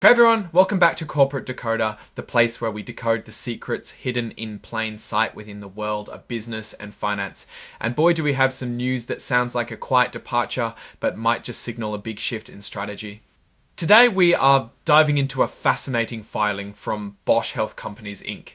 Hey everyone, welcome back to Corporate Decoder, the place where we decode the secrets hidden in plain sight within the world of business and finance. And boy, do we have some news that sounds like a quiet departure, but might just signal a big shift in strategy. Today we are diving into a fascinating filing from Bausch Health Companies Inc.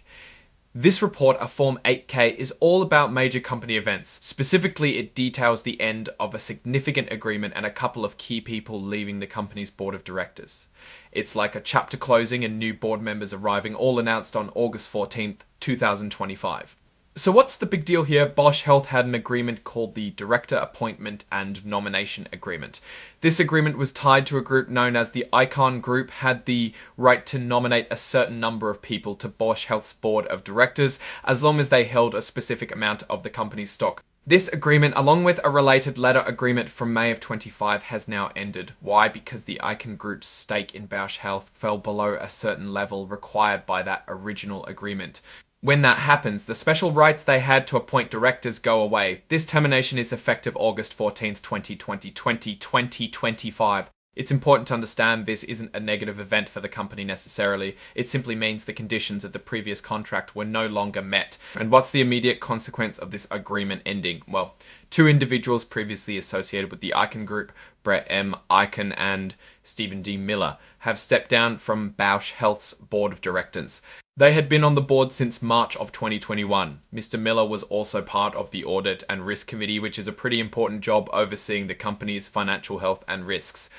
This report, a Form 8K, is all about major company events. Specifically, it details the end of a significant agreement and a couple of key people leaving the company's board of directors. It's like a chapter closing and new board members arriving, all announced on August 14th, 2025. So what's the big deal here? Bausch Health had an agreement called the Director Appointment and Nomination Agreement. This agreement was tied to a group known as the Icon Group, had the right to nominate a certain number of people to Bausch Health's board of directors, as long as they held a specific amount of the company's stock. This agreement, along with a related letter agreement from May of 25, has now ended. Why? Because the Icon Group's stake in Bausch Health fell below a certain level required by that original agreement. When that happens, the special rights they had to appoint directors go away. This termination is effective August 14th, 2025. It's important to understand this isn't a negative event for the company necessarily. It simply means the conditions of the previous contract were no longer met. And what's the immediate consequence of this agreement ending? Well, two individuals previously associated with the Icon Group, Brett M. Icon and Stephen D. Miller, have stepped down from Bausch Health's board of directors. They had been on the board since March of 2021. Mr. Miller was also part of the Audit and Risk Committee, which is a pretty important job overseeing the company's financial health and risks.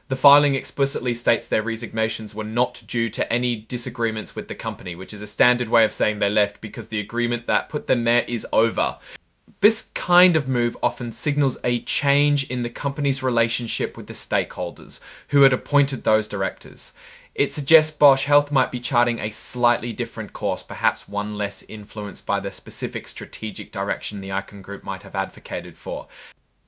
The filing explicitly states their resignations were not due to any disagreements with the company, which is a standard way of saying they left because the agreement that put them there is over. This kind of move often signals a change in the company's relationship with the stakeholders who had appointed those directors. It suggests Bausch Health might be charting a slightly different course, perhaps one less influenced by the specific strategic direction the Icon Group might have advocated for.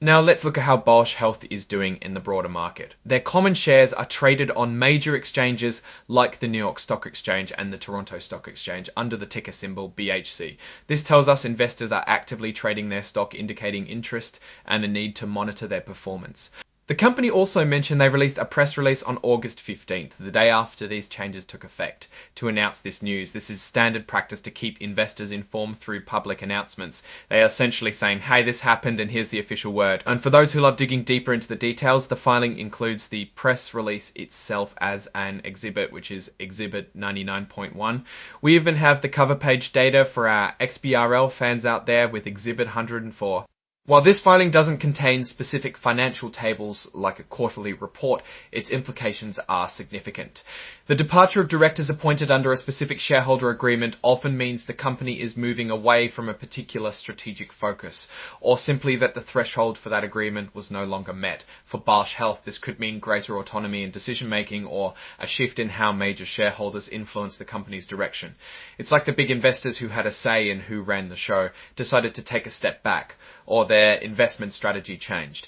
Now let's look at how Bausch Health is doing in the broader market. Their common shares are traded on major exchanges like the New York Stock Exchange and the Toronto Stock Exchange under the ticker symbol BHC. This tells us investors are actively trading their stock, indicating interest and a need to monitor their performance. The company also mentioned they released a press release on August 15th, the day after these changes took effect, to announce this news. This is standard practice to keep investors informed through public announcements. They are essentially saying, hey, this happened and here's the official word. And for those who love digging deeper into the details, the filing includes the press release itself as an exhibit, which is Exhibit 99.1. We even have the cover page data for our XBRL fans out there with Exhibit 104. While this filing doesn't contain specific financial tables like a quarterly report, its implications are significant. The departure of directors appointed under a specific shareholder agreement often means the company is moving away from a particular strategic focus, or simply that the threshold for that agreement was no longer met. For Bausch Health, this could mean greater autonomy in decision-making or a shift in how major shareholders influence the company's direction. It's like the big investors who had a say in who ran the show decided to take a step back, or their investment strategy changed.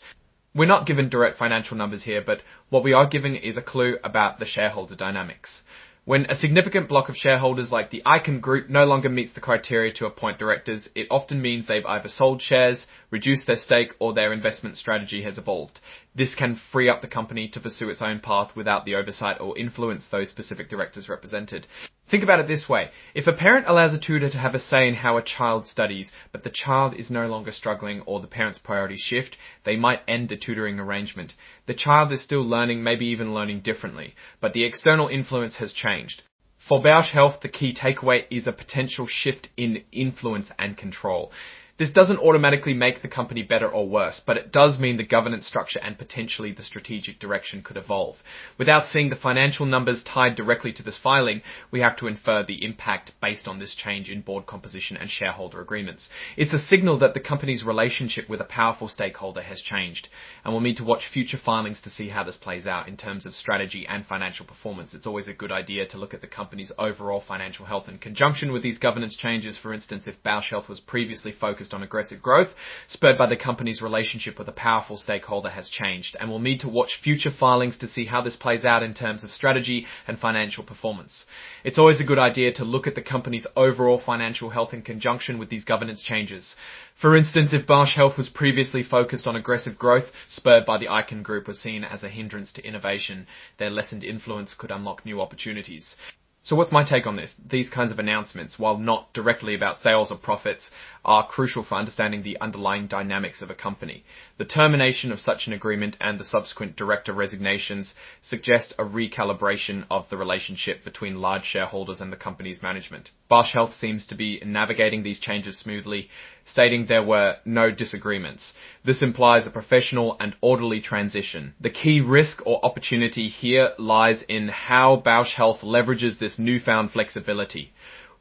We're not given direct financial numbers here, but what we are given is a clue about the shareholder dynamics. When a significant block of shareholders like the Icon Group no longer meets the criteria to appoint directors, it often means they've either sold shares, reduced their stake, or their investment strategy has evolved. This can free up the company to pursue its own path without the oversight or influence those specific directors represented. Think about it this way. If a parent allows a tutor to have a say in how a child studies, but the child is no longer struggling or the parent's priorities shift, they might end the tutoring arrangement. The child is still learning, maybe even learning differently, but the external influence has changed. For Bausch Health, the key takeaway is a potential shift in influence and control. This doesn't automatically make the company better or worse, but it does mean the governance structure and potentially the strategic direction could evolve. Without seeing the financial numbers tied directly to this filing, we have to infer the impact based on this change in board composition and shareholder agreements. It's a signal that the company's relationship with a powerful stakeholder has changed, and we'll need to watch future filings to see how this plays out in terms of strategy and financial performance. It's always a good idea to look at the company's overall financial health in conjunction with these governance changes. For instance, if Bausch Health was previously focused focused on aggressive growth, spurred by the company's relationship with a powerful stakeholder, has changed, and we'll need to watch future filings to see how this plays out in terms of strategy and financial performance. It's always a good idea to look at the company's overall financial health in conjunction with these governance changes. For instance, if Bausch Health was previously focused on aggressive growth, spurred by the Icon Group, was seen as a hindrance to innovation, their lessened influence could unlock new opportunities. So what's my take on this? These kinds of announcements, while not directly about sales or profits, are crucial for understanding the underlying dynamics of a company. The termination of such an agreement and the subsequent director resignations suggest a recalibration of the relationship between large shareholders and the company's management. Bausch Health seems to be navigating these changes smoothly, stating there were no disagreements. This implies a professional and orderly transition. The key risk or opportunity here lies in how Bausch Health leverages this newfound flexibility.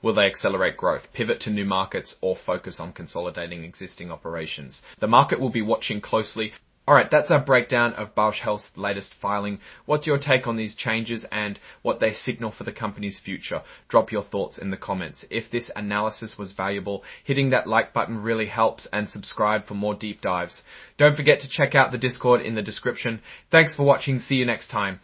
Will they accelerate growth, pivot to new markets, or focus on consolidating existing operations? The market will be watching closely. Alright, that's our breakdown of Bausch Health's latest filing. What's your take on these changes and what they signal for the company's future? Drop your thoughts in the comments. If this analysis was valuable, hitting that like button really helps, and subscribe for more deep dives. Don't forget to check out the Discord in the description. Thanks for watching. See you next time.